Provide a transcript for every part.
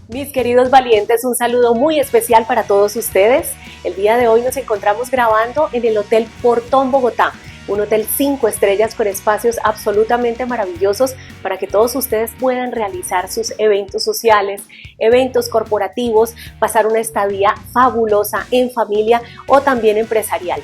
Mis queridos valientes, un saludo muy especial para todos ustedes. El día de hoy nos encontramos grabando en el Hotel Portón Bogotá, un hotel 5 estrellas con espacios absolutamente maravillosos para que todos ustedes puedan realizar sus eventos sociales, eventos corporativos, pasar una estadía fabulosa en familia o también empresarial.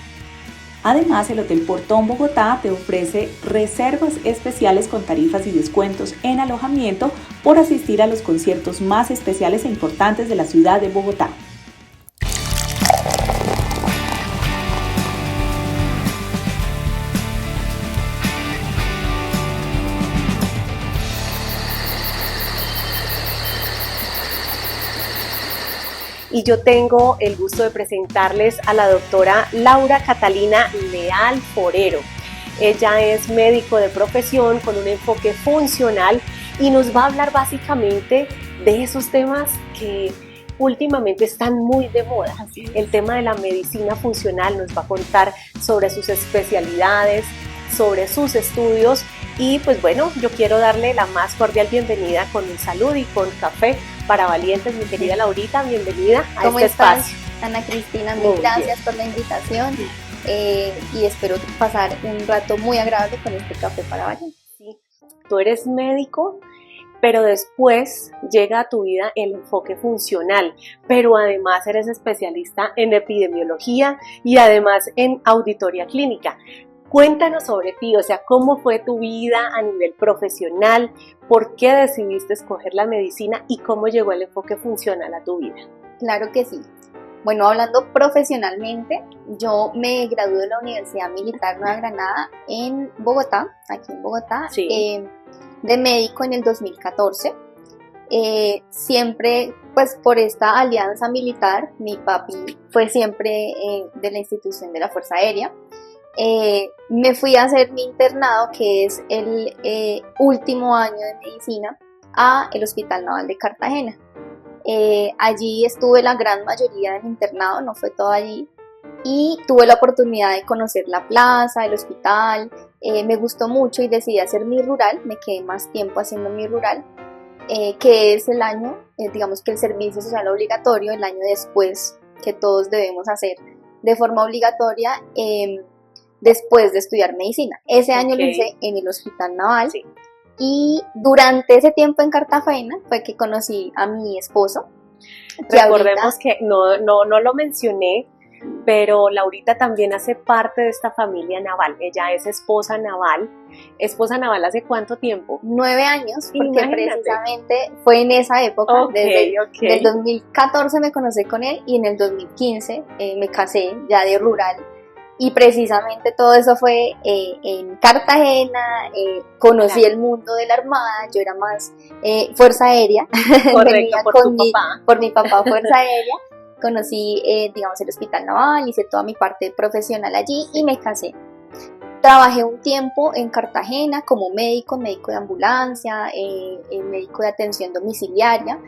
Además, el Hotel Portón Bogotá te ofrece reservas especiales con tarifas y descuentos en alojamiento por asistir a los conciertos más especiales e importantes de la ciudad de Bogotá. Y yo tengo el gusto de presentarles a la doctora Laura Catalina Leal Forero. Ella es médico de profesión con un enfoque funcional y nos va a hablar básicamente de esos temas que últimamente están muy de moda. El tema de la medicina funcional, nos va a contar sobre sus especialidades, sobre sus estudios y pues bueno, yo quiero darle la más cordial bienvenida con un salud y con café para valientes, mi querida Laurita, bienvenida a este espacio. Ana Cristina, mil gracias por la invitación y espero pasar un rato muy agradable con este café para valientes. Sí. Tú eres médico, pero después llega a tu vida el enfoque funcional, pero además eres especialista en epidemiología y además en auditoría clínica. Cuéntanos sobre ti, o sea, cómo fue tu vida a nivel profesional, por qué decidiste escoger la medicina y cómo llegó el enfoque funcional a tu vida. Claro que sí. Bueno, hablando profesionalmente, yo me gradué de la Universidad Militar Nueva Granada en Bogotá, aquí en Bogotá, sí. De médico en el 2014. Siempre, pues por esta alianza militar, mi papi fue siempre de la institución de la Fuerza Aérea. Me fui a hacer mi internado, que es el último año de medicina, a el Hospital Naval de Cartagena. Allí estuve la gran mayoría de mi internado, no fue todo allí, y tuve la oportunidad de conocer la plaza, el hospital, me gustó mucho y decidí hacer mi rural, me quedé más tiempo haciendo mi rural, que es el año, digamos que el servicio social obligatorio, el año después que todos debemos hacer de forma obligatoria, después de estudiar medicina. Ese año lo hice en el Hospital Naval, sí. Y durante ese tiempo en Cartagena fue que conocí a mi esposo. Recordemos que no lo mencioné, pero Laurita también hace parte de esta familia naval. Ella es esposa naval. ¿Esposa naval hace cuánto tiempo? 9 años, porque precisamente fue en esa época. Desde el 2014 me conocí con él y en el 2015 me casé ya de rural. Y precisamente todo eso fue en Cartagena, conocí el mundo de la Armada, yo era más Fuerza Aérea. Correcto, por mi papá Fuerza Aérea, conocí digamos el Hospital Naval, hice toda mi parte profesional allí y me casé. Trabajé un tiempo en Cartagena como médico de ambulancia, médico de atención domiciliaria,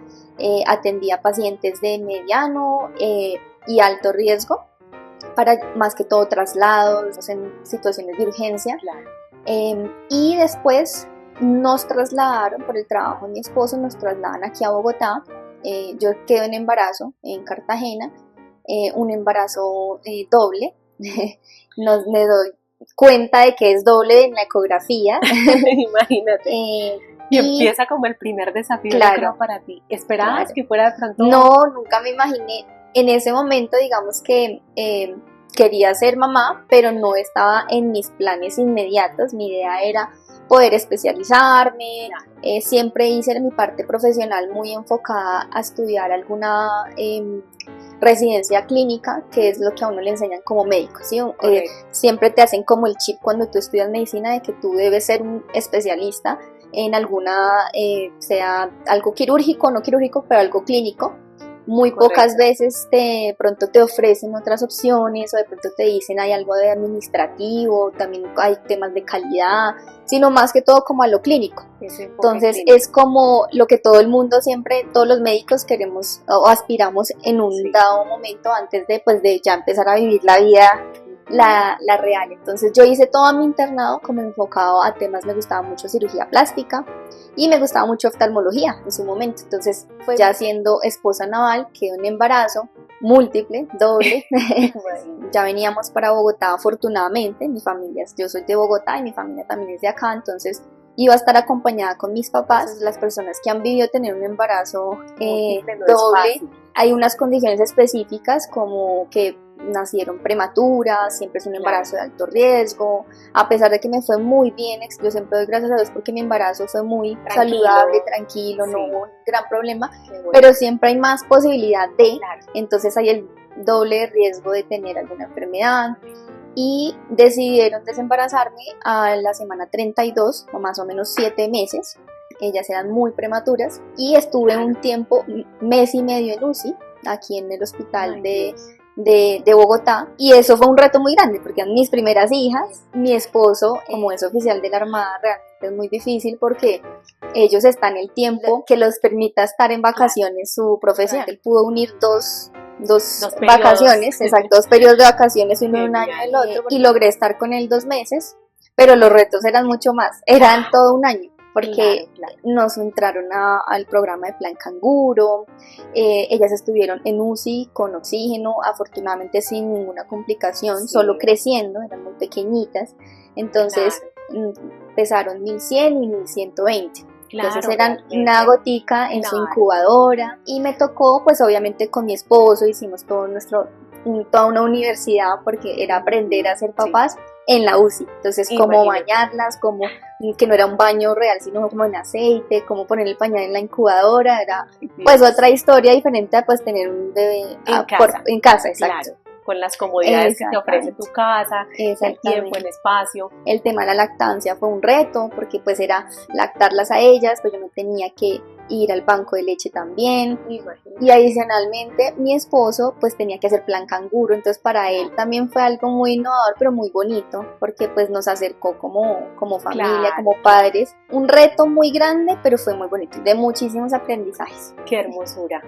atendía pacientes de mediano y alto riesgo, para más que todo traslados en situaciones de urgencia. Claro. Y después nos trasladaron, por el trabajo de mi esposo, nos trasladan aquí a Bogotá. Yo quedo en embarazo en Cartagena, un embarazo doble. Me doy cuenta de que es doble en la ecografía. Imagínate. Y empieza como el primer desafío, claro, para ti. ¿Esperabas que fuera de pronto? No, nunca me imaginé. En ese momento, digamos que quería ser mamá, pero no estaba en mis planes inmediatos. Mi idea era poder especializarme. Siempre hice mi parte profesional muy enfocada a estudiar alguna residencia clínica, que es lo que a uno le enseñan como médico, ¿sí? Siempre te hacen como el chip cuando tú estudias medicina de que tú debes ser un especialista en alguna, sea algo quirúrgico, no quirúrgico, pero algo clínico. Muy pocas veces de pronto te ofrecen otras opciones o de pronto te dicen hay algo de administrativo, también hay temas de calidad, sino más que todo como a lo clínico. Entonces es como lo que todo el mundo siempre, todos los médicos queremos o aspiramos en un dado momento antes de, pues, de ya empezar a vivir la vida la real. Entonces yo hice todo mi internado como enfocado a temas, me gustaba mucho cirugía plástica y me gustaba mucho oftalmología en su momento. Entonces fue ya siendo esposa naval, quedó en embarazo múltiple, doble. Ya veníamos para Bogotá afortunadamente, mi familia, yo soy de Bogotá y mi familia también es de acá, entonces iba a estar acompañada con mis papás. Las personas que han vivido tener un embarazo doble, hay unas condiciones específicas como que nacieron prematuras, siempre es un embarazo de alto riesgo. A pesar de que me fue muy bien, yo siempre doy gracias a Dios porque mi embarazo fue muy saludable, tranquilo, no hubo un gran problema, pero siempre hay más posibilidad de, entonces hay el doble riesgo de tener alguna enfermedad. Y decidieron desembarazarme a la semana 32, o más o menos 7 meses. Ellas eran muy prematuras y estuve un tiempo, mes y medio en UCI, aquí en el hospital de Bogotá, y eso fue un reto muy grande porque eran mis primeras hijas. Mi esposo, como es oficial de la Armada, realmente es muy difícil porque ellos están el tiempo que los permita estar en vacaciones su profesión. Él pudo unir dos vacaciones, exacto, 2 periodos de vacaciones, uno de un año y el otro, y logré estar con él 2 meses, pero los retos eran mucho más, eran todo un año, porque nos entraron al programa de Plan Canguro, ellas estuvieron en UCI con oxígeno, afortunadamente sin ninguna complicación, solo creciendo, eran muy pequeñitas, entonces pesaron 1100 y 1120. Entonces eran una gotica en su incubadora y me tocó, pues obviamente con mi esposo hicimos toda una universidad porque era aprender a ser papás en la UCI. Entonces cómo bañarlas, como que no era un baño real sino como en aceite, cómo poner el pañal en la incubadora, era pues otra historia diferente a pues tener un bebé en casa, exacto. Claro. Con las comodidades que te ofrece tu casa, el tiempo, el espacio. El tema de la lactancia fue un reto, porque pues era lactarlas a ellas, pues yo no tenía que ir al banco de leche también, y adicionalmente mi esposo pues tenía que hacer Plan Canguro, entonces para él también fue algo muy innovador pero muy bonito, porque pues nos acercó como familia, como padres, un reto muy grande pero fue muy bonito, de muchísimos aprendizajes. Qué hermosura,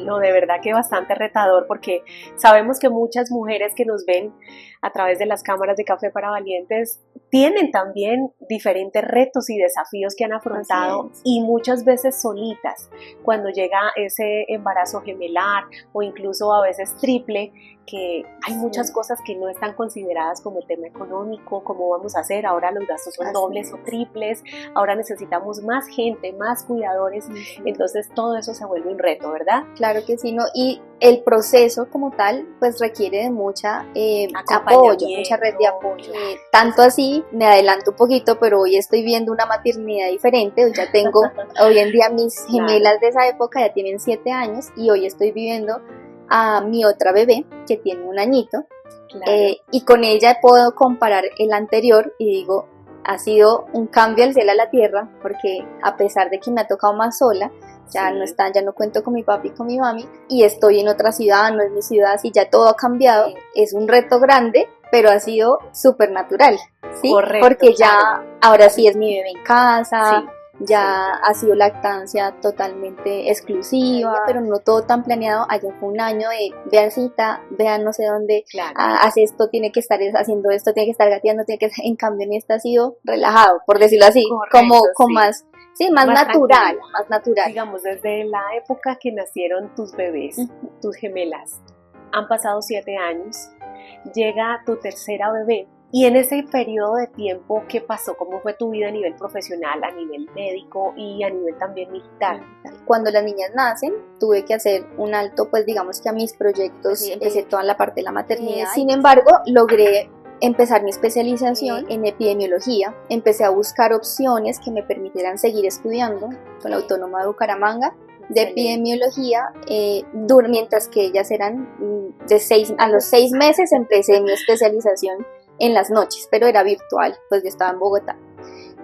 no, de verdad que bastante retador, porque sabemos que muchas mujeres que nos ven a través de las cámaras de Café para Valientes tienen también diferentes retos y desafíos que han afrontado, y muchas veces solitas, cuando llega ese embarazo gemelar o incluso a veces triple, que hay muchas cosas que no están consideradas, como el tema económico, cómo vamos a hacer, ahora los gastos son dobles o triples, ahora necesitamos más gente, más cuidadores, entonces todo eso se vuelve un reto, ¿verdad? Claro que sí, ¿no? Y el proceso como tal pues requiere de mucha apoyo, mucha red de apoyo, tanto así, me adelanto un poquito, pero hoy estoy viendo una maternidad diferente, hoy ya tengo, hoy en día mis gemelas de esa época ya tienen 7 años y hoy estoy viviendo a mi otra bebé que tiene 1 añito, y con ella puedo comparar el anterior y digo, ha sido un cambio al cielo a la tierra, porque a pesar de que me ha tocado más sola, ya no cuento con mi papi y con mi mami, y estoy en otra ciudad, no es mi ciudad, así ya todo ha cambiado, es un reto grande, pero ha sido súper natural, ¿sí? Correcto, porque ya ahora sí es mi bebé en casa, ya ha sido lactancia totalmente exclusiva, pero no todo tan planeado. Allá fue un año de vean cita, vean no sé dónde, hace esto, tiene que estar haciendo esto, tiene que estar gateando, en cambio en esta ha sido relajado, por decirlo así, como más natural, más natural. Digamos, desde la época que nacieron tus bebés, tus gemelas, han pasado 7 años, llega tu tercera bebé. Y en ese periodo de tiempo, ¿qué pasó? ¿Cómo fue tu vida a nivel profesional, a nivel médico y a nivel también militar? Cuando las niñas nacen, tuve que hacer un alto, pues digamos que a mis proyectos, empecé toda la parte de la maternidad. Sin embargo, logré empezar mi especialización en epidemiología. Empecé a buscar opciones que me permitieran seguir estudiando con la Autónoma de Bucaramanga de epidemiología, mientras que ellas eran a los 6 meses empecé mi especialización en las noches, pero era virtual, pues yo estaba en Bogotá.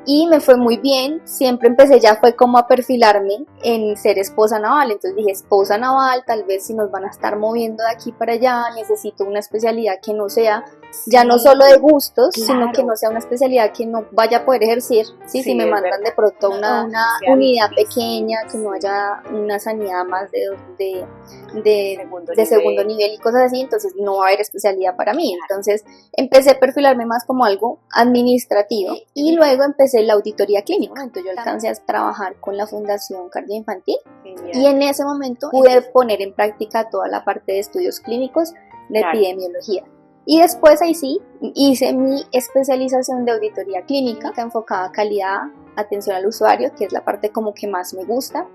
y me fue muy bien. Siempre empecé, ya fue como a perfilarme en ser esposa naval. Entonces dije, esposa naval, tal vez si nos van a estar moviendo de aquí para allá, necesito una especialidad que no sea ya no solo de gustos, sino que no sea una especialidad que no vaya a poder ejercer, ¿sí? Si me mandan de pronto una unidad pequeña, que no haya una sanidad más de segundo nivel y cosas así, entonces no va a haber especialidad para mí. Entonces empecé a perfilarme más como algo administrativo y luego empecé la auditoría clínica. Entonces yo alcancé a trabajar con la Fundación Cardioinfantil y en ese momento pude poner en práctica toda la parte de estudios clínicos de epidemiología. Y después ahí sí, hice mi especialización de auditoría clínica enfocada a calidad, atención al usuario, que es la parte como que más me gusta.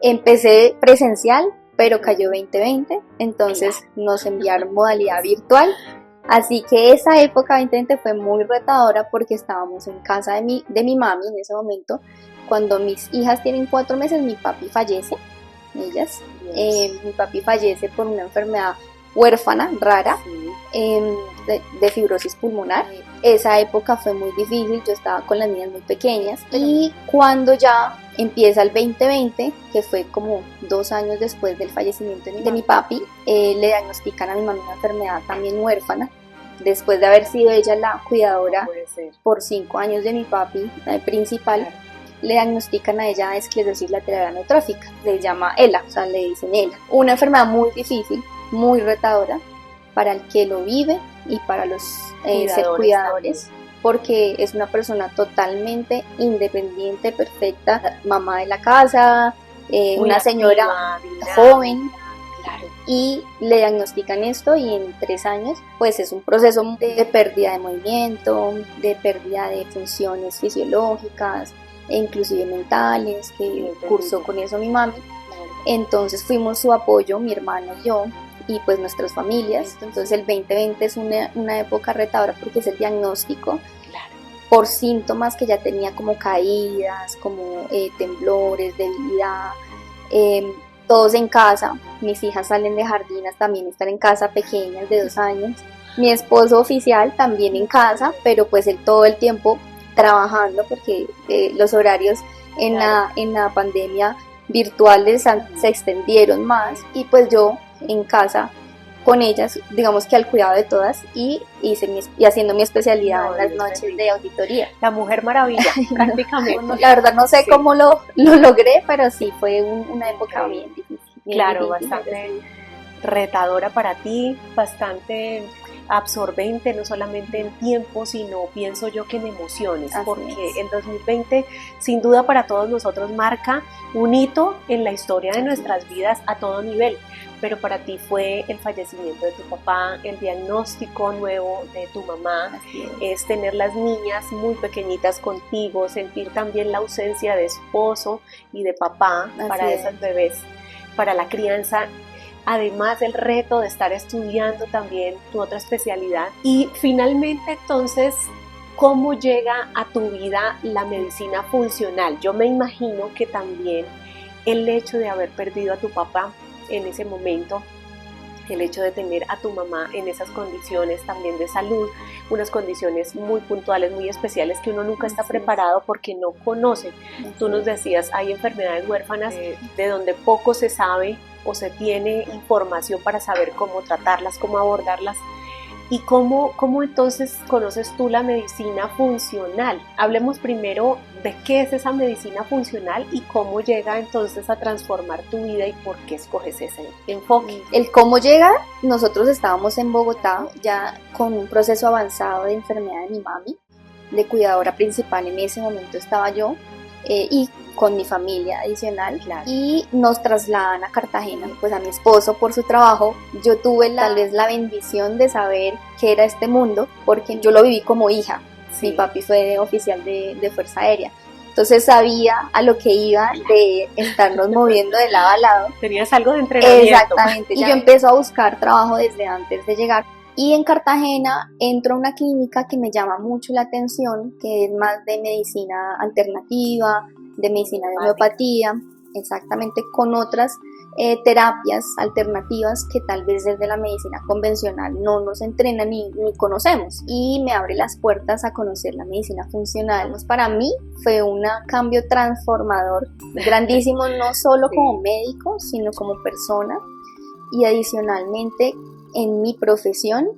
Empecé presencial, pero cayó 2020, entonces nos enviaron modalidad virtual. Así que esa época 2020 fue muy retadora porque estábamos en casa de mi mami en ese momento. Cuando mis hijas tienen 4 meses, mi papi fallece, mi papi fallece por una enfermedad huérfana, rara, de fibrosis pulmonar. Esa época fue muy difícil, yo estaba con las niñas muy pequeñas y cuando ya empieza el 2020, que fue como 2 años después del fallecimiento de mi papi, le diagnostican a mi mamá una enfermedad también huérfana, después de haber sido ella la cuidadora por 5 años de mi papi principal. Le diagnostican a ella esclerosis lateral amiotrófica, se llama ELA, o sea, le dicen ELA, una enfermedad muy difícil, muy retadora para el que lo vive y para los cuidadores, porque es una persona totalmente independiente, perfecta, mamá de la casa, una señora joven, y le diagnostican esto y en 3 años pues es un proceso de pérdida de movimiento, de pérdida de funciones fisiológicas e inclusive mentales, que cursó con eso mi mami. Entonces fuimos su apoyo, mi hermano y yo, y pues nuestras familias. Entonces el 2020 es una época retadora porque es el diagnóstico por síntomas que ya tenía, como caídas, como temblores, debilidad, todos en casa. Mis hijas salen de jardinas, también están en casa, pequeñas de 2 años. Mi esposo oficial también en casa, pero pues él todo el tiempo trabajando porque los horarios en la pandemia virtuales se extendieron más, y pues yo en casa con ellas, digamos que al cuidado de todas, y haciendo mi especialidad en las noches de auditoría. La Mujer Maravilla, prácticamente. La verdad no sé cómo lo logré, pero sí fue una época bien difícil. Claro, bastante retadora para ti, bastante absorbente, no solamente en tiempo, sino pienso yo que en emociones, porque el 2020 sin duda para todos nosotros marca un hito en la historia de nuestras vidas a todo nivel, pero para ti fue el fallecimiento de tu papá, el diagnóstico nuevo de tu mamá, es tener las niñas muy pequeñitas contigo, sentir también la ausencia de esposo y de papá para esas bebés, para la crianza. Además el reto de estar estudiando también tu otra especialidad. Y finalmente entonces, ¿cómo llega a tu vida la medicina funcional? Yo me imagino que también el hecho de haber perdido a tu papá en ese momento, el hecho de tener a tu mamá en esas condiciones también de salud, unas condiciones muy puntuales, muy especiales que uno nunca está preparado porque no conoce. Tú nos decías, hay enfermedades huérfanas de donde poco se sabe o se tiene información para saber cómo tratarlas, cómo abordarlas. ¿Y cómo entonces conoces tú la medicina funcional? Hablemos primero de qué es esa medicina funcional y cómo llega entonces a transformar tu vida y por qué escoges ese enfoque. El cómo llega, nosotros estábamos en Bogotá ya con un proceso avanzado de enfermedad de mi mami, de cuidadora principal en ese momento estaba yo, y con mi familia adicional, y nos trasladan a Cartagena, pues a mi esposo por su trabajo. Yo tuve tal vez la bendición de saber qué era este mundo, porque yo lo viví como hija. Mi papi fue oficial de Fuerza Aérea, entonces sabía a lo que iba de estarnos moviendo de lado a lado. Tenías algo de entrenamiento. Exactamente, y yo empecé a buscar trabajo desde antes de llegar. Y en Cartagena entro a una clínica que me llama mucho la atención, que es más de medicina alternativa, de medicina de homeopatía, exactamente, con otras terapias alternativas que tal vez desde la medicina convencional no nos entrenan ni conocemos, y me abre las puertas a conocer la medicina funcional. Pues para mí fue un cambio transformador grandísimo, no solo como médico, sino como persona, y adicionalmente en mi profesión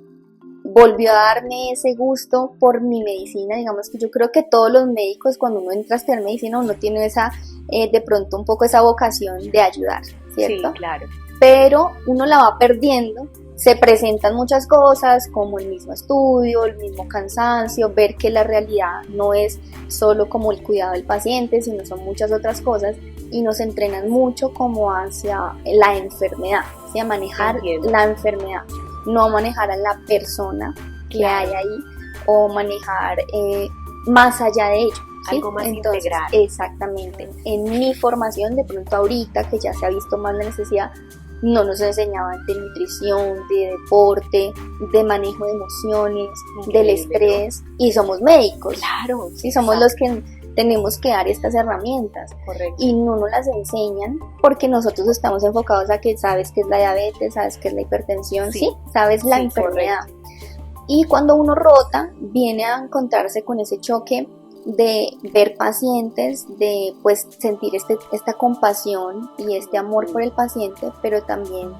volvió a darme ese gusto por mi medicina. Digamos que yo creo que todos los médicos, cuando uno entra a estudiar medicina, uno tiene esa, de pronto un poco esa vocación de ayudar, ¿cierto? Sí, claro. Pero uno la va perdiendo, se presentan muchas cosas como el mismo estudio, el mismo cansancio, ver que la realidad no es solo como el cuidado del paciente, sino son muchas otras cosas, y nos entrenan mucho como hacia la enfermedad, hacia manejar la enfermedad, no manejar a la persona que hay ahí, o manejar más allá de ello, ¿sí? Algo más Entonces, integral. Exactamente. En mi formación, de pronto ahorita que ya se ha visto más la necesidad, no nos enseñaban de nutrición, de deporte, de manejo de emociones, del estrés, y somos médicos. Claro. Sí, somos los que tenemos que dar estas herramientas. Correcto. Y no nos las enseñan porque nosotros estamos enfocados a que sabes qué es la diabetes, sabes qué es la hipertensión, sí, sabes la enfermedad. Correcto. Y cuando uno rota, viene a encontrarse con ese choque de ver pacientes, de pues sentir esta compasión y este amor por el paciente, pero también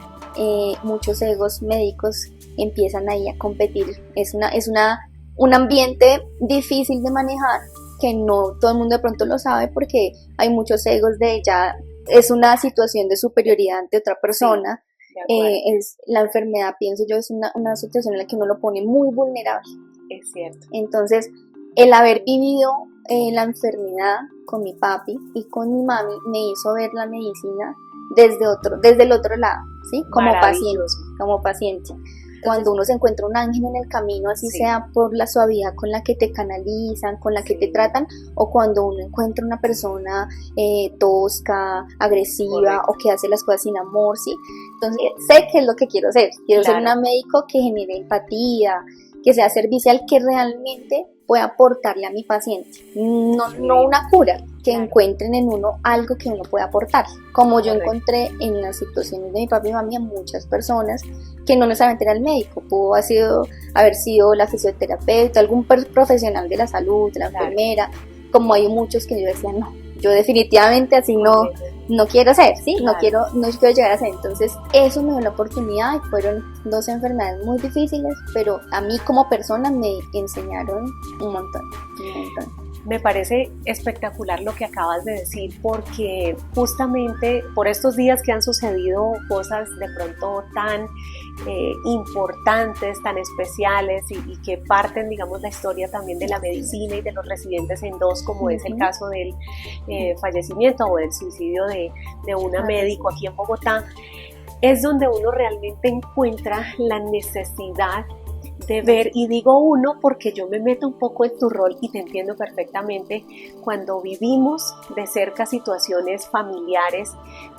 muchos egos médicos empiezan ahí a competir. Es un ambiente difícil de manejar, que no todo el mundo de pronto lo sabe, porque hay muchos egos de ya es una situación de superioridad ante otra persona. Es la enfermedad, pienso yo, es una situación en la que uno lo pone muy vulnerable. Es cierto. Entonces, el haber vivido la enfermedad con mi papi y con mi mami me hizo ver la medicina desde el otro lado, ¿sí? Como paciente. Cuando uno se encuentra un ángel en el camino, así sea por la suavidad con la que te canalizan, con la que te tratan, o cuando uno encuentra una persona tosca, agresiva, o que hace las cosas sin amor, ¿sí? Entonces, sé qué es lo que quiero ser. Quiero ser una médico que genere empatía, que sea servicial, que realmente pueda aportarle a mi paciente, no una cura, que encuentren en uno algo que uno pueda aportar, como yo encontré en las situaciones de mi papi y mami a muchas personas que no necesariamente era el médico, pudo haber sido la fisioterapeuta, algún profesional de la salud, la enfermera, como hay muchos que yo decía, no, yo definitivamente así no quiero ser, ¿sí? No quiero llegar a ser. Entonces eso me dio la oportunidad, y fueron 2 enfermedades muy difíciles, pero a mí como persona me enseñaron un montón. Me parece espectacular lo que acabas de decir, porque justamente por estos días que han sucedido cosas de pronto tan importantes, tan especiales, y que parten, digamos, la historia también de la medicina y de los residentes en 2, como es el caso del fallecimiento o del suicidio de una médico aquí en Bogotá, es donde uno realmente encuentra la necesidad de ver, y digo uno porque yo me meto un poco en tu rol y te entiendo perfectamente, cuando vivimos de cerca situaciones familiares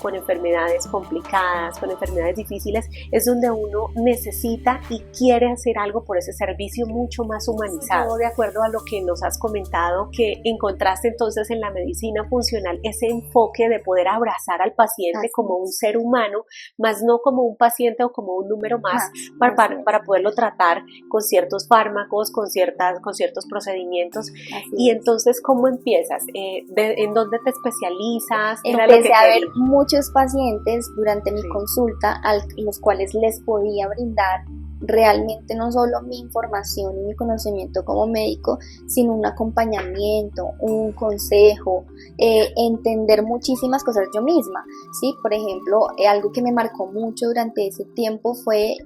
con enfermedades complicadas, con enfermedades difíciles, es donde uno necesita y quiere hacer algo por ese servicio mucho más humanizado. De acuerdo a lo que nos has comentado, que encontraste entonces en la medicina funcional ese enfoque de poder abrazar al paciente como un ser humano, más no como un paciente o como un número más, para poderlo tratar con ciertos fármacos, con ciertos procedimientos. Y entonces, ¿cómo empiezas? ¿En dónde te especializas? Empecé a ver muchos pacientes durante mi consulta, a los cuales les podía brindar realmente no solo mi información y mi conocimiento como médico, sino un acompañamiento, un consejo, entender muchísimas cosas yo misma, ¿sí? Por ejemplo, algo que me marcó mucho durante ese tiempo fue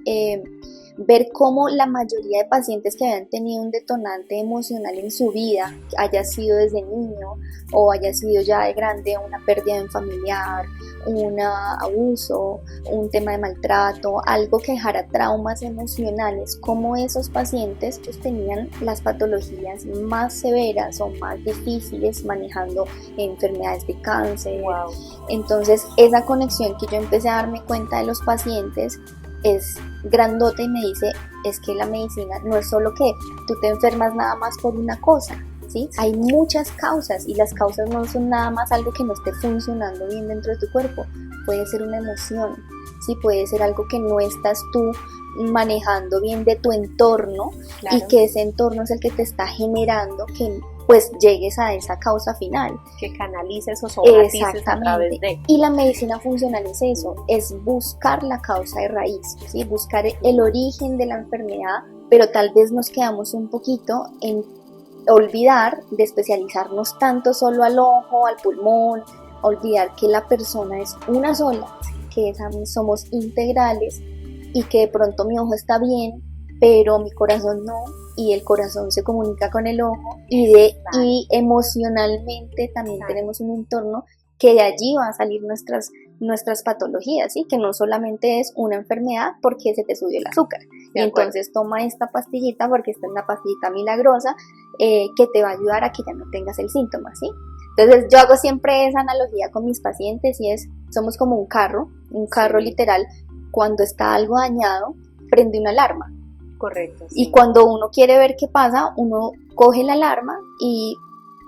ver cómo la mayoría de pacientes que habían tenido un detonante emocional en su vida, haya sido desde niño o haya sido ya de grande, una pérdida de un familiar, un abuso, un tema de maltrato, algo que dejara traumas emocionales, cómo esos pacientes pues, tenían las patologías más severas o más difíciles, manejando enfermedades de cáncer. Wow. Entonces esa conexión que yo empecé a darme cuenta de los pacientes es grandota, y me dice, es que la medicina no es solo que tú te enfermas nada más por una cosa, ¿sí? Hay muchas causas, y las causas no son nada más algo que no esté funcionando bien dentro de tu cuerpo. puede ser una emoción, ¿sí? Puede ser algo que no estás tú manejando bien de tu entorno, claro, y que ese entorno es el que te está generando que pues llegues a esa causa final. Que canalices o somatices a través de. Y la medicina funcional es eso, es buscar la causa de raíz, ¿sí? Buscar el origen de la enfermedad, pero tal vez nos quedamos un poquito en olvidar de especializarnos tanto solo al ojo, al pulmón, olvidar que la persona es una sola, que somos integrales y que de pronto mi ojo está bien, pero mi corazón no, y el corazón se comunica con el ojo y emocionalmente también tenemos un entorno que de allí van a salir nuestras patologías, ¿sí? Que no solamente es una enfermedad porque se te subió el azúcar, y entonces toma esta pastillita porque esta es una pastillita milagrosa que te va a ayudar a que ya no tengas el síntoma, ¿sí? Entonces yo hago siempre esa analogía con mis pacientes y somos como un carro sí, literal, cuando está algo dañado, prende una alarma. Correcto. Sí. Y cuando uno quiere ver qué pasa, uno coge la alarma y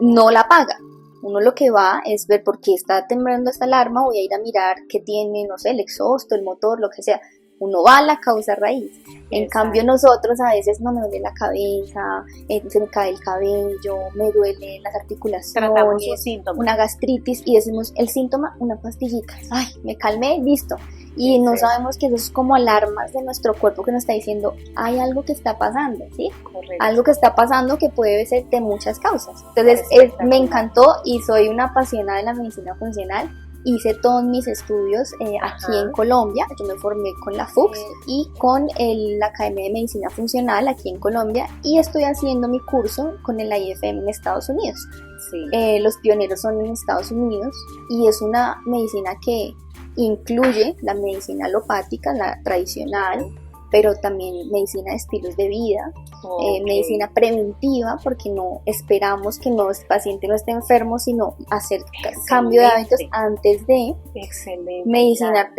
no la apaga. Uno lo que va es ver por qué está temblando esta alarma, voy a ir a mirar qué tiene, no sé, el exhausto, el motor, lo que sea. Uno va a la causa raíz. En cambio nosotros a veces no me duele la cabeza, se me cae el cabello, me duelen las articulaciones, una gastritis y decimos el síntoma, una pastillita. Ay, me calmé, listo. Y no sabemos que eso es como alarmas de nuestro cuerpo que nos está diciendo hay algo que está pasando, ¿sí? Correcto. Algo que está pasando que puede ser de muchas causas. Entonces me encantó y soy una apasionada de la medicina funcional. Hice todos mis estudios aquí en Colombia. Yo me formé con la FUCS y con la Academia de Medicina Funcional aquí en Colombia, y estoy haciendo mi curso con el IFM en Estados Unidos. Sí. Los pioneros son en Estados Unidos y es una medicina que incluye la medicina alopática, la tradicional, pero también medicina de estilos de vida, medicina preventiva, porque no esperamos que el paciente no esté enfermo, sino hacer cambio de hábitos antes de. Excelente. Medicina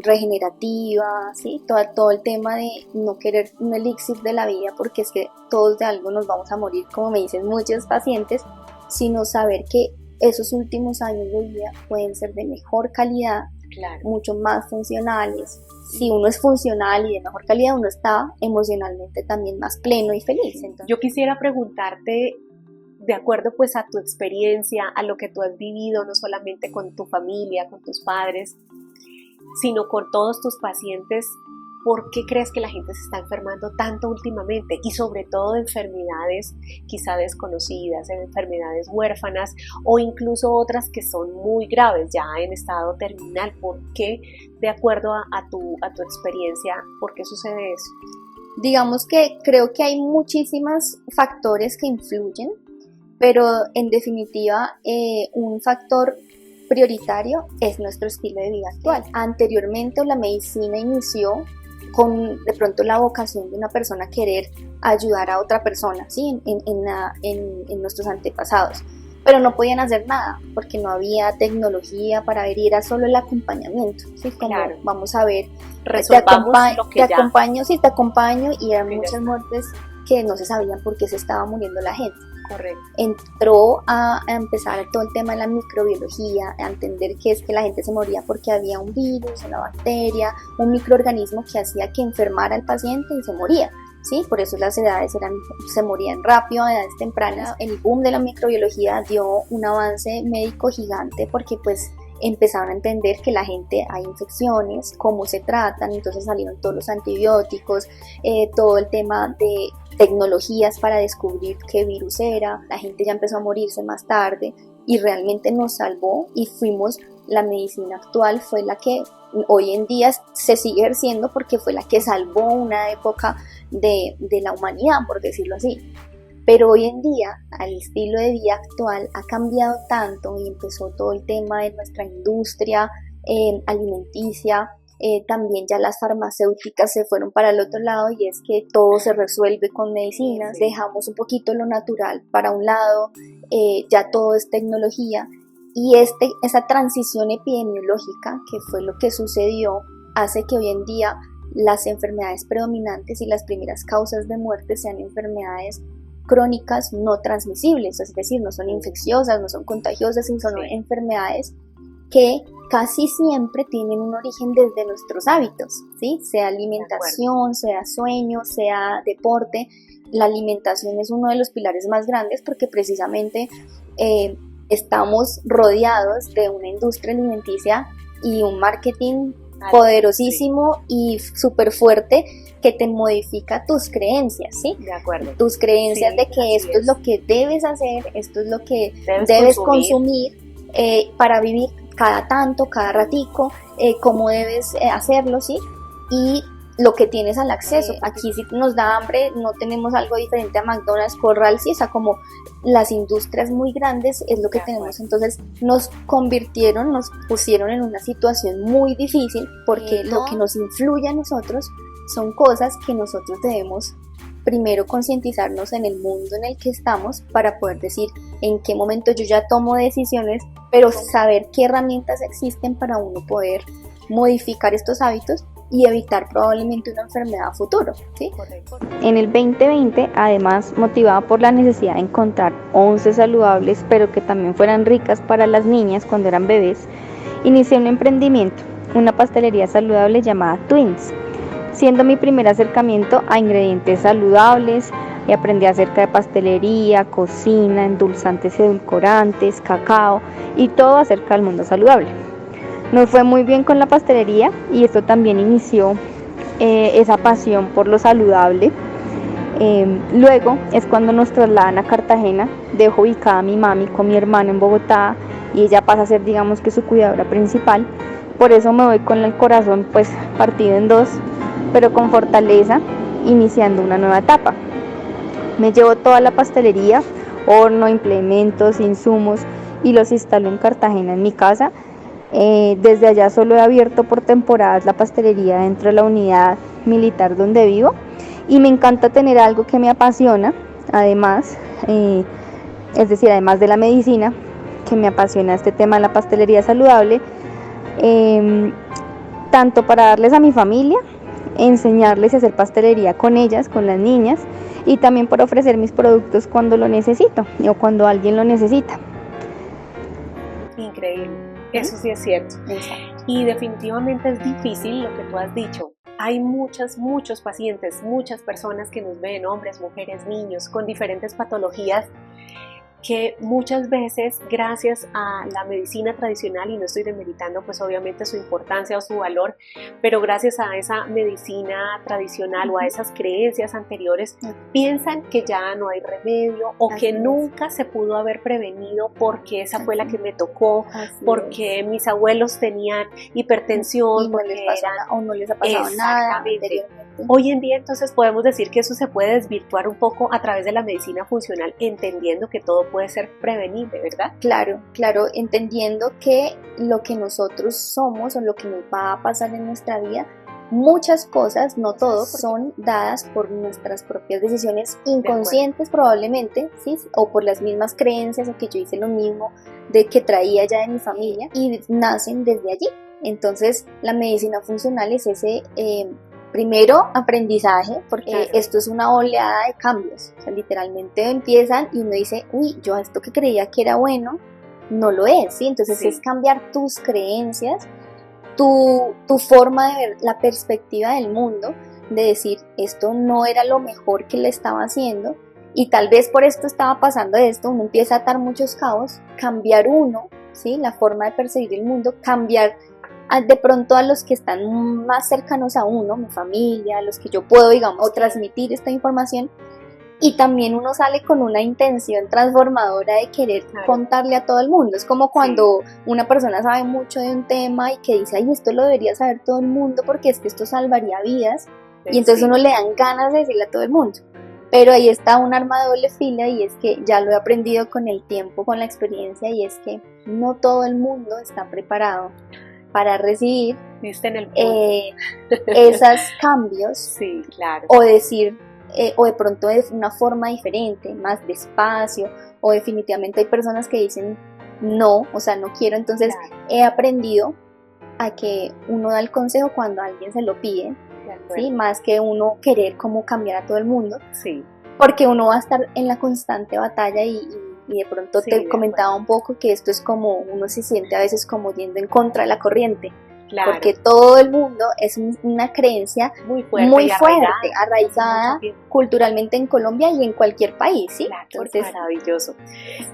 regenerativa, ¿sí? Todo el tema de no querer un elixir de la vida, porque es que todos de algo nos vamos a morir, como me dicen muchos pacientes, sino saber que esos últimos años de vida pueden ser de mejor calidad, claro, mucho más funcionales. Si uno es funcional y de mejor calidad, uno está emocionalmente también más pleno y feliz. Entonces, yo quisiera preguntarte, de acuerdo pues a tu experiencia, a lo que tú has vivido, no solamente con tu familia, con tus padres, sino con todos tus pacientes, ¿por qué crees que la gente se está enfermando tanto últimamente? Y sobre todo de enfermedades quizá desconocidas, en enfermedades huérfanas o incluso otras que son muy graves, ya en estado terminal. ¿Por qué, de acuerdo a tu experiencia, por qué sucede eso? Digamos que creo que hay muchísimos factores que influyen, pero en definitiva un factor prioritario es nuestro estilo de vida actual. Anteriormente la medicina inició con de pronto la vocación de una persona querer ayudar a otra persona, ¿sí? en nuestros antepasados, pero no podían hacer nada porque no había tecnología para ver y era solo el acompañamiento, ¿sí? Como claro, vamos a ver, te acompaño y eran muchas muertes que no se sabían por qué se estaba muriendo la gente. Correcto. Entró a empezar todo el tema de la microbiología, a entender que es que la gente se moría porque había un virus, una bacteria, un microorganismo que hacía que enfermara al paciente y se moría, ¿sí? Por eso las edades se morían rápido a edades tempranas. El boom de la microbiología dio un avance médico gigante porque pues empezaron a entender que la gente hay infecciones, cómo se tratan, entonces salieron todos los antibióticos, todo el tema de tecnologías para descubrir qué virus era, la gente ya empezó a morirse más tarde y realmente nos salvó y la medicina actual fue la que hoy en día se sigue ejerciendo porque fue la que salvó una época de la humanidad, por decirlo así. Pero hoy en día, el estilo de vida actual ha cambiado tanto y empezó todo el tema de nuestra industria alimenticia. También ya las farmacéuticas se fueron para el otro lado y es que todo se resuelve con medicinas, dejamos un poquito lo natural para un lado, ya todo es tecnología y esa transición epidemiológica que fue lo que sucedió hace que hoy en día las enfermedades predominantes y las primeras causas de muerte sean enfermedades crónicas no transmisibles, es decir, no son infecciosas, no son contagiosas, sino son enfermedades que casi siempre tienen un origen desde nuestros hábitos, ¿sí? Sea alimentación, sea sueño, sea deporte. La alimentación es uno de los pilares más grandes porque precisamente estamos rodeados de una industria alimenticia y un marketing poderosísimo y súper fuerte que te modifica tus creencias, ¿sí? De acuerdo. Tus creencias de que esto es lo que debes hacer, esto es lo que debes consumir para vivir cada tanto, cada ratico, cómo debes hacerlo, ¿sí? Y lo que tienes al acceso. Aquí si nos da hambre, no tenemos algo diferente a McDonald's, Corral, sí, o sea, como las industrias muy grandes es lo que tenemos. Entonces nos convirtieron, nos pusieron en una situación muy difícil porque lo que nos influye a nosotros son cosas que nosotros debemos primero concientizarnos en el mundo en el que estamos para poder decir en qué momento yo ya tomo decisiones, pero saber qué herramientas existen para uno poder modificar estos hábitos y evitar probablemente una enfermedad a futuro, ¿sí? En el 2020, además, motivada por la necesidad de encontrar once saludables, pero que también fueran ricas para las niñas cuando eran bebés, inicié un emprendimiento, una pastelería saludable llamada Twins, siendo mi primer acercamiento a ingredientes saludables y aprendí acerca de pastelería, cocina, endulzantes y edulcorantes, cacao y todo acerca del mundo saludable. Nos fue muy bien con la pastelería y esto también inició esa pasión por lo saludable. Luego es cuando nos trasladan a Cartagena, dejo ubicada a mi mami con mi hermano en Bogotá y ella pasa a ser, digamos, que su cuidadora principal. Por eso me voy con el corazón pues partido en dos, pero con fortaleza, iniciando una nueva etapa. Me llevo toda la pastelería, horno, implementos, insumos y los instalo en Cartagena en mi casa. Desde allá solo he abierto por temporadas la pastelería dentro de la unidad militar donde vivo y me encanta tener algo que me apasiona, además, es decir, además de la medicina, que me apasiona este tema de la pastelería saludable, tanto para darles a mi familia, enseñarles a hacer pastelería con ellas, con las niñas, y también por ofrecer mis productos cuando lo necesito o cuando alguien lo necesita. Increíble. Eso sí es cierto. Exacto. Y definitivamente es difícil lo que tú has dicho. Hay muchos pacientes, muchas personas que nos ven, hombres, mujeres, niños, con diferentes patologías que muchas veces gracias a la medicina tradicional, y no estoy demeritando pues obviamente su importancia o su valor, pero gracias a esa medicina tradicional o a esas creencias anteriores, piensan que ya no hay remedio o que nunca se pudo haber prevenido porque esa fue la que me tocó, porque mis abuelos tenían hipertensión, porque no les ha pasado nada anteriormente. Hoy en día entonces podemos decir que eso se puede desvirtuar un poco a través de la medicina funcional, entendiendo que todo puede ser prevenible, ¿verdad? Claro, entendiendo que lo que nosotros somos o lo que nos va a pasar en nuestra vida, muchas cosas, no todo, son dadas por nuestras propias decisiones inconscientes probablemente, ¿sí? O por las mismas creencias o que yo hice lo mismo de que traía ya de mi familia y nacen desde allí. Entonces la medicina funcional es ese primero aprendizaje, porque esto es una oleada de cambios, o sea, literalmente empiezan y uno dice, uy, yo esto que creía que era bueno, no lo es, ¿sí? Entonces es cambiar tus creencias, tu forma de ver la perspectiva del mundo, de decir, esto no era lo mejor que le estaba haciendo, y tal vez por esto estaba pasando esto, uno empieza a atar muchos cabos, cambiar uno, ¿sí? La forma de percibir el mundo, cambiar de pronto a los que están más cercanos a uno, mi familia, a los que yo puedo, digamos, transmitir esta información, y también uno sale con una intención transformadora de querer contarle a todo el mundo. Es como cuando una persona sabe mucho de un tema y que dice, ay, esto lo debería saber todo el mundo porque es que esto salvaría vidas, y entonces uno le dan ganas de decirle a todo el mundo. Pero ahí está un arma de doble filo, y es que ya lo he aprendido con el tiempo, con la experiencia, y es que no todo el mundo está preparado para recibir esos cambios, o decir, o de pronto de una forma diferente, más despacio, o definitivamente hay personas que dicen no, o sea, no quiero. Entonces he aprendido a que uno da el consejo cuando alguien se lo pide, ¿sí? Más que uno querer como cambiar a todo el mundo, porque uno va a estar en la constante batalla y y de pronto Sí, te comentaba un poco que esto es como, uno se siente a veces como yendo en contra de la corriente, claro, porque todo el mundo es una creencia muy muy y fuerte, hace arraigada mucho tiempo. culturalmente en Colombia y en cualquier país, ¿sí? Claro, Entonces, maravilloso.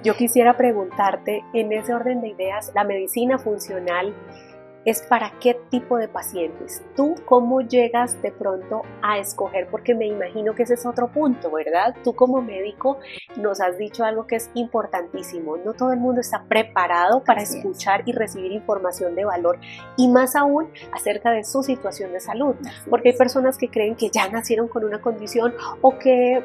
Yo quisiera preguntarte, en ese orden de ideas, la medicina funcional es para qué tipo de pacientes. ¿Tú cómo llegas de pronto a escoger? Porque me imagino que ese es otro punto, ¿verdad? Tú como médico nos has dicho algo que es importantísimo. No todo el mundo está preparado para escuchar y recibir información de valor, y más aún acerca de su situación de salud. Porque hay personas que creen que ya nacieron con una condición o que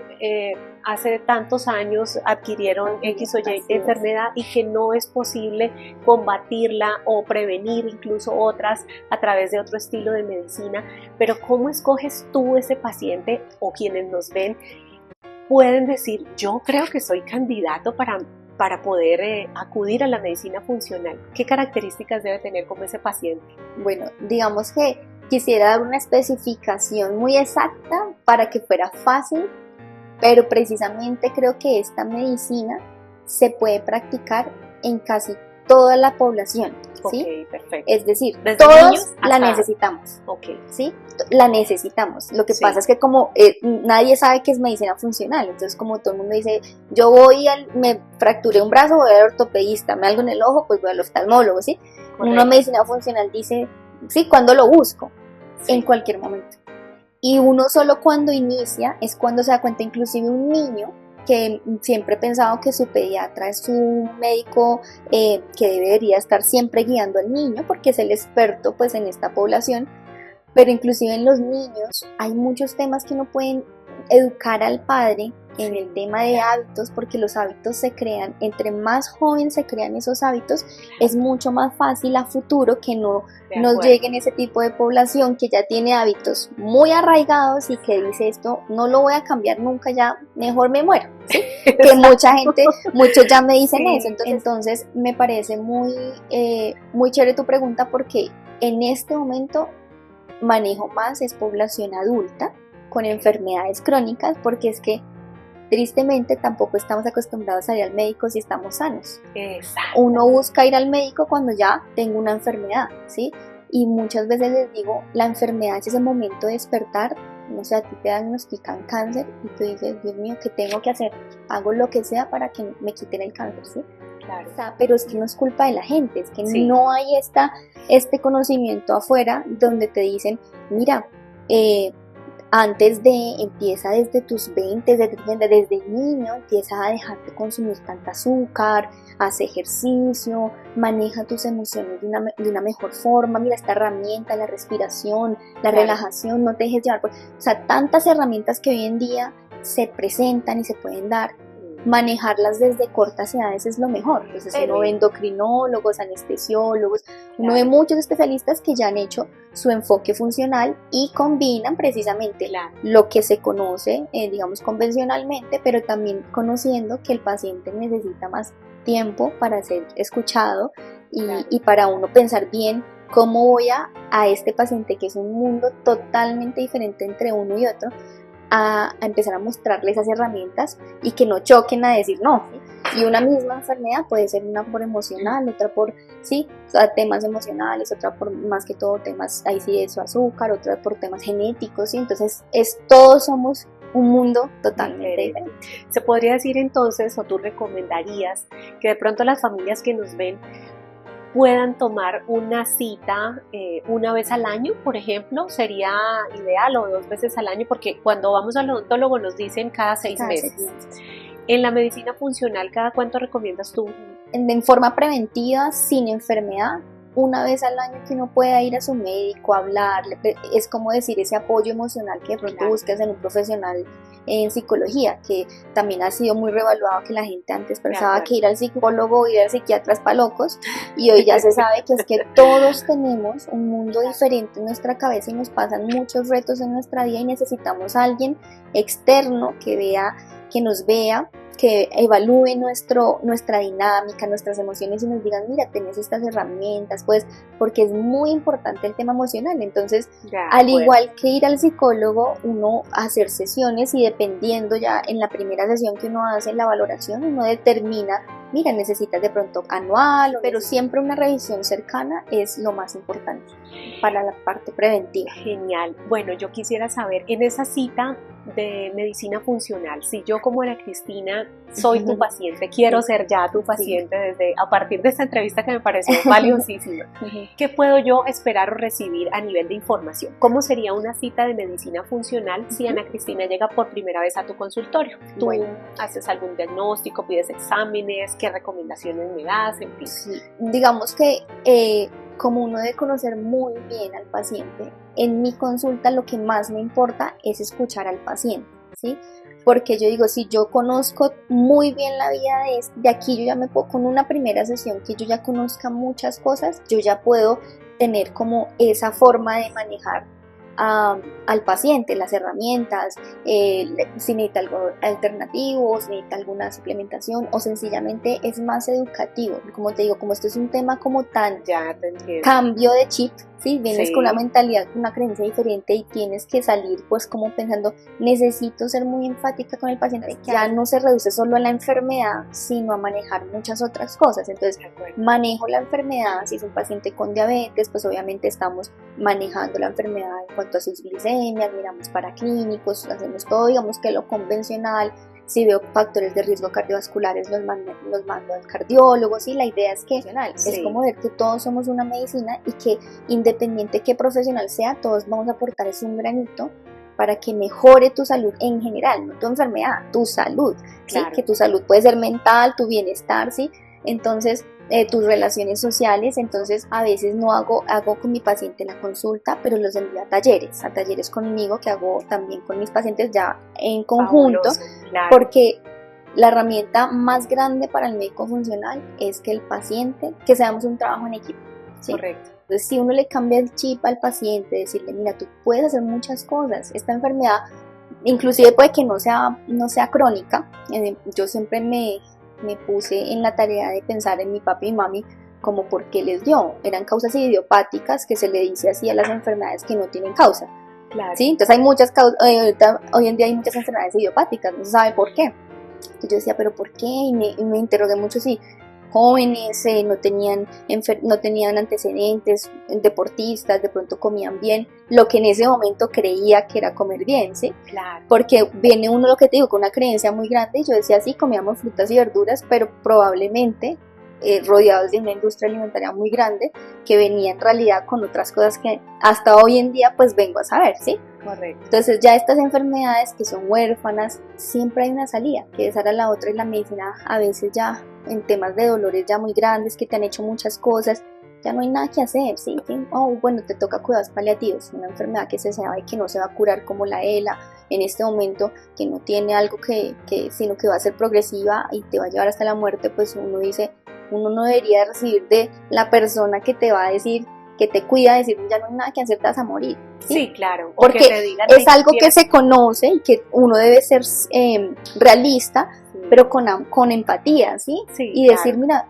hace tantos años adquirieron X o Y enfermedad y que no es posible combatirla o prevenir incluso otras a través de otro estilo de medicina. Pero ¿cómo escoges tú ese paciente, o quienes nos ven pueden decir, yo creo que soy candidato para poder acudir a la medicina funcional? ¿Qué características debe tener como ese paciente? Bueno, digamos que quisiera dar una especificación muy exacta para que fuera fácil, pero precisamente creo que esta medicina se puede practicar en casi toda la población, ¿sí? Ok, perfecto. Es decir, ¿desde todos niños la hasta...? necesitamos, Ok, ¿sí? La necesitamos. Lo que Sí. pasa es que como nadie sabe qué es medicina funcional, entonces como todo el mundo dice, yo voy me fracturé un brazo, voy al ortopedista, me algo en el ojo, pues voy al oftalmólogo, ¿sí? correcto. Una medicina funcional dice, sí, ¿cuándo lo busco? Sí. En cualquier momento. Y uno solo cuando inicia es cuando se da cuenta, inclusive un niño que siempre he pensado que su pediatra es un médico que debería estar siempre guiando al niño porque es el experto pues en esta población, pero inclusive en los niños hay muchos temas que no pueden educar al padre en el tema de hábitos, porque los hábitos se crean, entre más joven se crean esos hábitos, es mucho más fácil a futuro que no nos lleguen ese tipo de población que ya tiene hábitos muy arraigados y que dice esto no lo voy a cambiar nunca, ya mejor me muero, ¿sí? Que mucha gente, muchos ya me dicen Sí, eso, entonces me parece muy chévere tu pregunta, porque en este momento manejo más es población adulta con enfermedades crónicas, porque es que tristemente tampoco estamos acostumbrados a ir al médico si estamos sanos. Exacto. Uno busca ir al médico cuando ya tengo una enfermedad, ¿sí? Y muchas veces les digo, la enfermedad es ese momento de despertar, no sé, a ti te diagnostican cáncer y tú dices, Dios mío, ¿qué tengo que hacer? Hago lo que sea para que me quiten el cáncer, ¿sí? Claro. O sea, pero es que no es culpa de la gente, es que Sí. no hay este conocimiento afuera donde te dicen, mira, empieza desde tus 20, desde niño, empieza a dejar de consumir tanta azúcar, haz ejercicio, maneja tus emociones de una mejor forma, mira esta herramienta, la respiración, la relajación, no te dejes llevar o sea, tantas herramientas que hoy en día se presentan y se pueden dar. Manejarlas desde cortas edades es lo mejor. Entonces uno ve endocrinólogos, anestesiólogos, uno ve muchos especialistas que ya han hecho su enfoque funcional y combinan precisamente lo que se conoce, digamos, convencionalmente, pero también conociendo que el paciente necesita más tiempo para ser escuchado y para uno pensar bien cómo voy a este paciente, que es un mundo totalmente diferente entre uno y otro, a empezar a mostrarle esas herramientas y que no choquen a decir no. ¿Sí? Y una misma enfermedad puede ser una por emocional, otra por temas emocionales, otra por más que todo temas ahí sí de su azúcar, otra por temas genéticos, ¿sí? Entonces todos somos un mundo totalmente diferente. Se podría decir entonces, o tú recomendarías, que de pronto las familias que nos ven puedan tomar una cita una vez al año, por ejemplo, sería ideal, o 2 veces al año, porque cuando vamos al odontólogo nos dicen cada 6 meses. En la medicina funcional, ¿cada cuánto recomiendas tú? En forma preventiva, sin enfermedad, una vez al año que uno pueda ir a su médico, hablarle, es como decir ese apoyo emocional que de pronto buscas en un profesional en psicología, que también ha sido muy revaluado, que la gente antes pensaba que ir al psicólogo, ir al psiquiatra es pa' locos, y hoy ya se sabe que es que todos tenemos un mundo diferente en nuestra cabeza y nos pasan muchos retos en nuestra vida y necesitamos a alguien externo que vea que nos vea, que evalúe nuestra dinámica, nuestras emociones y nos digan, mira, tenés estas herramientas, pues, porque es muy importante el tema emocional. Entonces, al igual que ir al psicólogo, uno hacer sesiones y dependiendo ya en la primera sesión que uno hace la valoración, uno determina, mira, necesitas de pronto anual, pero siempre una revisión cercana es lo más importante para la parte preventiva. Genial. Bueno, yo quisiera saber, en esa cita de medicina funcional, si yo como Ana Cristina soy tu paciente, quiero ser ya tu paciente a partir de esta entrevista que me pareció valiosísima, ¿qué puedo yo esperar o recibir a nivel de información? ¿Cómo sería una cita de medicina funcional si Ana Cristina llega por primera vez a tu consultorio? ¿Tú haces algún diagnóstico, pides exámenes, qué recomendaciones me das, en fin? Sí. Digamos que como uno debe conocer muy bien al paciente, en mi consulta lo que más me importa es escuchar al paciente, ¿sí? Porque yo digo, si yo conozco muy bien la vida de aquí, yo ya me puedo, con una primera sesión que yo ya conozca muchas cosas, yo ya puedo tener como esa forma de manejar al paciente, las herramientas, si necesita algo alternativo, si necesita alguna suplementación o sencillamente es más educativo. Como te digo, como esto es un tema como tan cambio de chip, ¿sí? Vienes con una mentalidad, con una creencia diferente y tienes que salir pues como pensando, necesito ser muy enfática con el paciente, que ya no se reduce solo a la enfermedad, sino a manejar muchas otras cosas. Entonces manejo la enfermedad, si es un paciente con diabetes, pues obviamente estamos manejando la enfermedad en cuanto a sus glicemias, miramos paraclínicos, hacemos todo, digamos que lo convencional. Si veo factores de riesgo cardiovasculares, los mando al cardiólogo, ¿sí? La idea es que es como ver que todos somos una medicina y que independiente qué profesional sea, todos vamos a aportar es un granito para que mejore tu salud en general, no tu enfermedad, tu salud, ¿sí? Que tu salud puede ser mental, tu bienestar, ¿sí? Entonces, tus relaciones sociales. Entonces a veces no hago con mi paciente la consulta, pero los envío a talleres conmigo, que hago también con mis pacientes ya en conjunto, porque la herramienta más grande para el médico funcional es que el paciente, que seamos un trabajo en equipo, ¿sí? Correcto. Entonces si uno le cambia el chip al paciente, decirle, mira, tú puedes hacer muchas cosas, esta enfermedad inclusive puede que no sea crónica. Yo siempre me puse en la tarea de pensar en mi papi y mami como por qué les dio. Eran causas idiopáticas, que se le dice así a las enfermedades que no tienen causa. ¿Sí? Entonces hay muchas causas, hoy en día hay muchas enfermedades idiopáticas, no se sabe por qué. Entonces yo decía, ¿pero por qué? Y me interrogué mucho si jóvenes no tenían antecedentes, deportistas, de pronto comían bien, lo que en ese momento creía que era comer bien, ¿sí? Claro. Porque viene uno, lo que te digo, con una creencia muy grande, y yo decía, sí, comíamos frutas y verduras, pero probablemente rodeados de una industria alimentaria muy grande, que venía en realidad con otras cosas que hasta hoy en día pues vengo a saber, ¿sí? Correcto. Entonces ya estas enfermedades que son huérfanas, siempre hay una salida, que esa era la otra, y la medicina a veces ya en temas de dolores ya muy grandes, que te han hecho muchas cosas, ya no hay nada que hacer, ¿sí? Bueno, te toca cuidados paliativos, una enfermedad que se sabe que no se va a curar como la ELA en este momento, que no tiene algo sino que va a ser progresiva y te va a llevar hasta la muerte. Pues uno dice, uno no debería recibir de la persona que te va a decir, que te cuida, decir, ya no hay nada que hacer, te vas a morir. Sí, claro. Porque que te digan, es algo que se conoce y que uno debe ser realista, pero con empatía, ¿sí? Y decir, mira,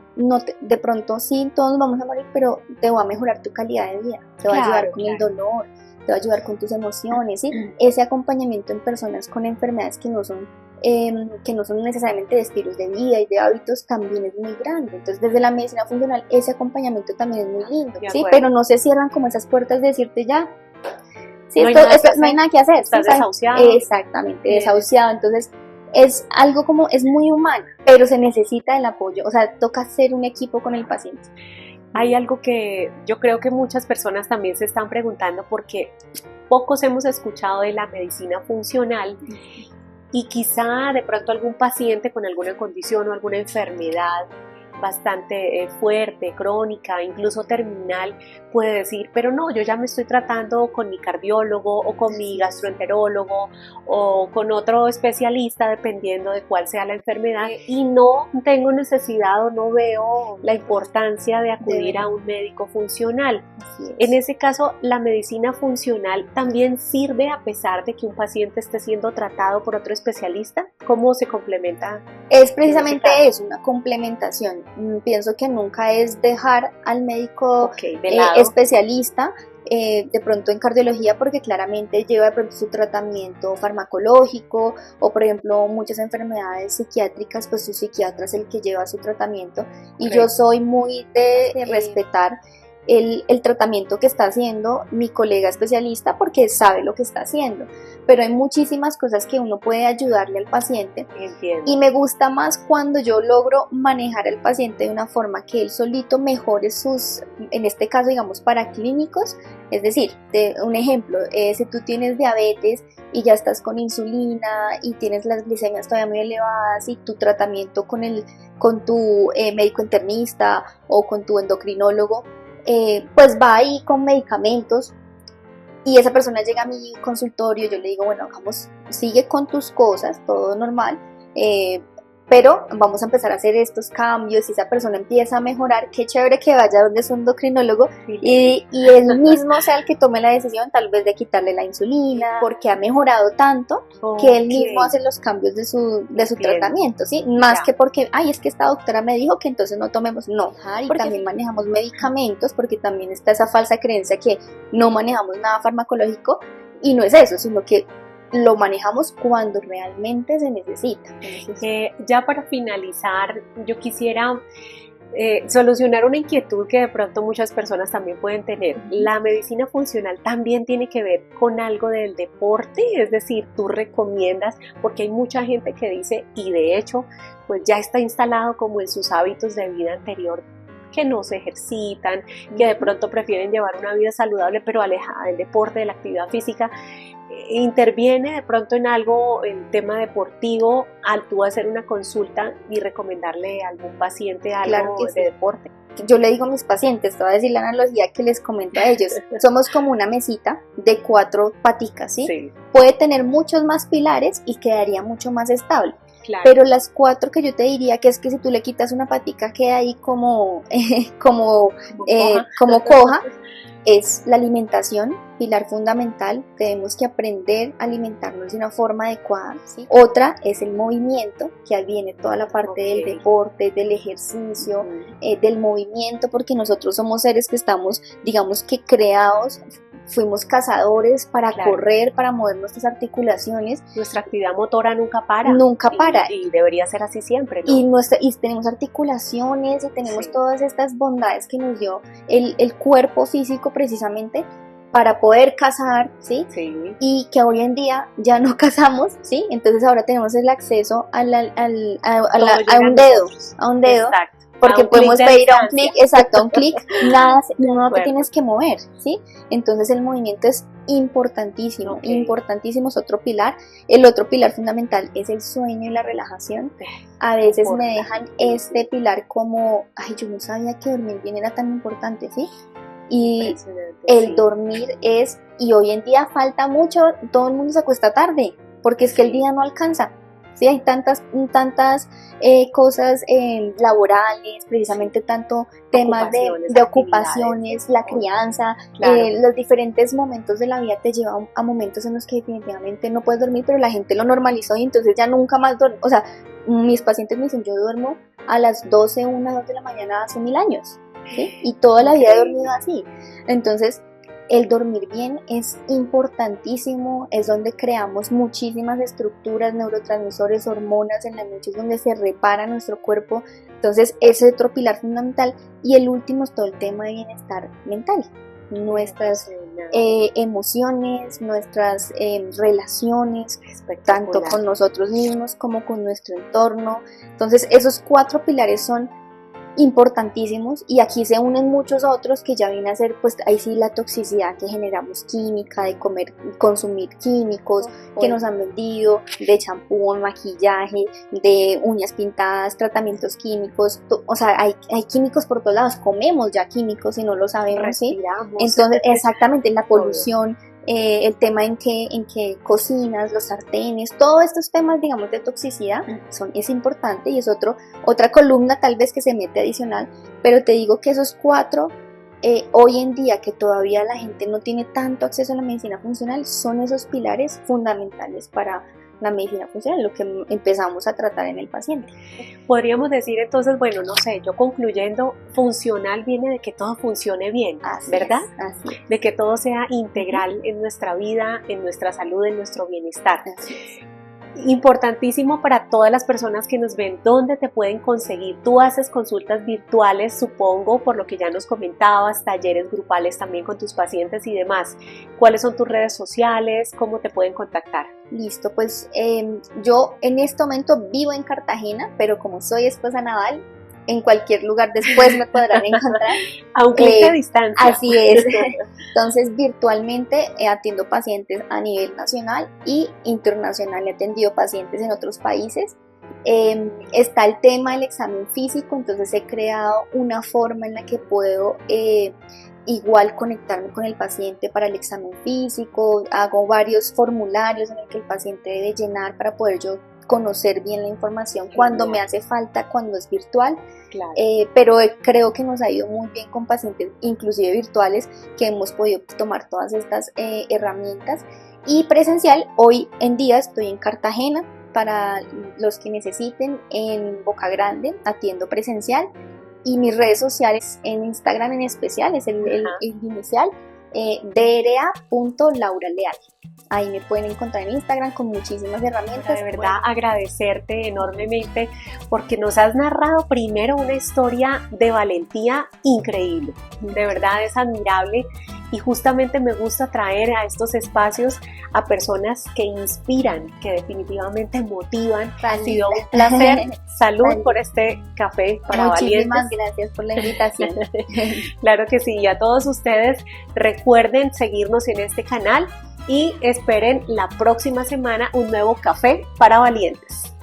de pronto sí, todos vamos a morir, pero te va a mejorar tu calidad de vida, te va a ayudar con el dolor, te va a ayudar con tus emociones, ¿sí? Ese acompañamiento en personas con enfermedades que no son necesariamente de estilos de vida y de hábitos también es muy grande. Entonces desde la medicina funcional ese acompañamiento también es muy lindo, ¿sí? Pero no se cierran como esas puertas de decirte ya, sí, no hay nada que hacer, estás desahuciado. Exactamente, desahuciado. Entonces es algo como, es muy humano, pero se necesita el apoyo, o sea, toca hacer un equipo con el paciente. Hay algo que yo creo que muchas personas también se están preguntando, porque pocos hemos escuchado de la medicina funcional, y quizá de pronto algún paciente con alguna condición o alguna enfermedad bastante fuerte, crónica, incluso terminal, puede decir, pero no, yo ya me estoy tratando con mi cardiólogo o con mi gastroenterólogo o con otro especialista, dependiendo de cuál sea la enfermedad, y no tengo necesidad o no veo la importancia de acudir a un médico funcional. En ese caso, la medicina funcional también sirve a pesar de que un paciente esté siendo tratado por otro especialista. ¿Cómo se complementa? Es precisamente eso, una complementación. Pienso que nunca es dejar al médico especialista de pronto en cardiología, porque claramente lleva de pronto su tratamiento farmacológico, o por ejemplo muchas enfermedades psiquiátricas, pues su psiquiatra es el que lleva su tratamiento, y yo soy muy de respetar el tratamiento que está haciendo mi colega especialista, porque sabe lo que está haciendo, pero hay muchísimas cosas que uno puede ayudarle al paciente. Entiendo. Y me gusta más cuando yo logro manejar al paciente de una forma que él solito mejore sus, en este caso digamos paraclínicos, es decir, un ejemplo, si tú tienes diabetes y ya estás con insulina y tienes las glicemias todavía muy elevadas, y tu tratamiento con tu médico internista o con tu endocrinólogo, pues va ahí con medicamentos, y esa persona llega a mi consultorio, yo le digo, bueno, vamos, sigue con tus cosas, todo normal, pero vamos a empezar a hacer estos cambios, y esa persona empieza a mejorar, qué chévere que vaya donde es un endocrinólogo y él mismo sea el que tome la decisión tal vez de quitarle la insulina, porque ha mejorado tanto que él mismo hace los cambios de su tratamiento, ¿sí? Más que porque, ay, es que esta doctora me dijo que entonces no tomemos, no, y también manejamos medicamentos, porque también está esa falsa creencia que no manejamos nada farmacológico, y no es eso, sino que lo manejamos cuando realmente se necesita. Ya para finalizar, yo quisiera solucionar una inquietud que de pronto muchas personas también pueden tener. ¿La medicina funcional también tiene que ver con algo del deporte? Es decir, tú recomiendas, porque hay mucha gente que dice, y de hecho, pues ya está instalado como en sus hábitos de vida anterior, que no se ejercitan, que de pronto prefieren llevar una vida saludable pero alejada del deporte, de la actividad física. ¿Interviene de pronto en algo, en tema deportivo, al tú hacer una consulta y recomendarle a algún paciente algo de deporte? Yo le digo a mis pacientes, te voy a decir la analogía que les comento a ellos, somos como una mesita de 4 paticas, ¿sí? Sí. Puede tener muchos más pilares y quedaría mucho más estable. Claro. Pero las 4 que yo te diría, que es que si tú le quitas una patica queda ahí como coja, es la alimentación, pilar fundamental. Tenemos que aprender a alimentarnos de una forma adecuada, ¿sí? Otra es el movimiento, que ahí viene toda la parte del deporte, del ejercicio, del movimiento, porque nosotros somos seres que estamos, digamos que creados, fuimos cazadores para correr, para mover nuestras articulaciones. Nuestra actividad motora nunca para. Nunca para. Y debería ser así siempre, ¿no? Y tenemos articulaciones y tenemos todas estas bondades que nos dio el cuerpo físico precisamente para poder cazar, ¿sí? Sí. Y que hoy en día ya no cazamos, ¿sí? Entonces ahora tenemos el acceso a un dedo. Exacto. Porque podemos pedir a un clic, exacto, a un clic, nada, no te tienes que mover, ¿sí? Entonces el movimiento es importantísimo, importantísimo, es otro pilar. El otro pilar fundamental es el sueño y la relajación. A veces me dejan este pilar como, ay, yo no sabía que dormir bien era tan importante, ¿sí? Y el dormir es, y hoy en día falta mucho, todo el mundo se acuesta tarde, porque es que el día no alcanza. Sí, hay tantas cosas laborales, precisamente tanto temas de ocupaciones, la crianza, los diferentes momentos de la vida te llevan a momentos en los que definitivamente no puedes dormir, pero la gente lo normalizó y entonces ya nunca más duerme. O sea, mis pacientes me dicen, yo duermo a las 12, 1, 2 de la mañana hace 1000 años, ¿sí? Y toda la vida he dormido así. Entonces, el dormir bien es importantísimo, es donde creamos muchísimas estructuras, neurotransmisores, hormonas en la noche, es donde se repara nuestro cuerpo. Entonces ese es otro pilar fundamental. Y el último es todo el tema de bienestar mental, nuestras emociones, nuestras relaciones, tanto con nosotros mismos como con nuestro entorno. Entonces esos 4 pilares son importantísimos, y aquí se unen muchos otros que ya vienen a ser, pues ahí sí, la toxicidad que generamos química, de consumir químicos que nos han vendido, de champú, maquillaje, de uñas pintadas, tratamientos químicos, o sea, hay químicos por todos lados, comemos ya químicos y no lo sabemos, ¿sí? Entonces, exactamente, la polución, el tema en que cocinas, los sartenes, todos estos temas, digamos, de toxicidad es importante, y es otra columna tal vez que se mete adicional, pero te digo que esos 4, hoy en día que todavía la gente no tiene tanto acceso a la medicina funcional, son esos pilares fundamentales para la medicina funcional, lo que empezamos a tratar en el paciente. Podríamos decir entonces, bueno, no sé, yo concluyendo, funcional viene de que todo funcione bien, ¿verdad? Así es. De que todo sea integral en nuestra vida, en nuestra salud, en nuestro bienestar. Así es. Importantísimo para todas las personas que nos ven, ¿dónde te pueden conseguir? Tú haces consultas virtuales, supongo, por lo que ya nos comentabas, talleres grupales también con tus pacientes y demás. ¿Cuáles son tus redes sociales? ¿Cómo te pueden contactar? Listo, pues yo en este momento vivo en Cartagena, pero como soy esposa naval, en cualquier lugar después me podrán encontrar. A un clic de distancia. Así es. Entonces, virtualmente atiendo pacientes a nivel nacional y internacional. He atendido pacientes en otros países. Está el tema del examen físico, entonces he creado una forma en la que puedo igual conectarme con el paciente para el examen físico. Hago varios formularios en el que el paciente debe llenar para poder yo conocer bien la información cuando me hace falta, cuando es virtual. Claro. Pero creo que nos ha ido muy bien con pacientes inclusive virtuales, que hemos podido tomar todas estas herramientas. Y presencial, hoy en día estoy en Cartagena, para los que necesiten. En Boca Grande atiendo presencial, y mis redes sociales en Instagram en especial es el inicial, dra.lauraleal. Ahí me pueden encontrar en Instagram con muchísimas herramientas. De verdad, agradecerte enormemente porque nos has narrado primero una historia de valentía increíble. De verdad es admirable, y justamente me gusta traer a estos espacios a personas que inspiran, que definitivamente motivan. Ha sido un placer. Salud por este café para valientes. Muchísimas gracias por la invitación. Claro que sí, y a todos ustedes recuerden seguirnos en este canal y esperen la próxima semana un nuevo café para valientes.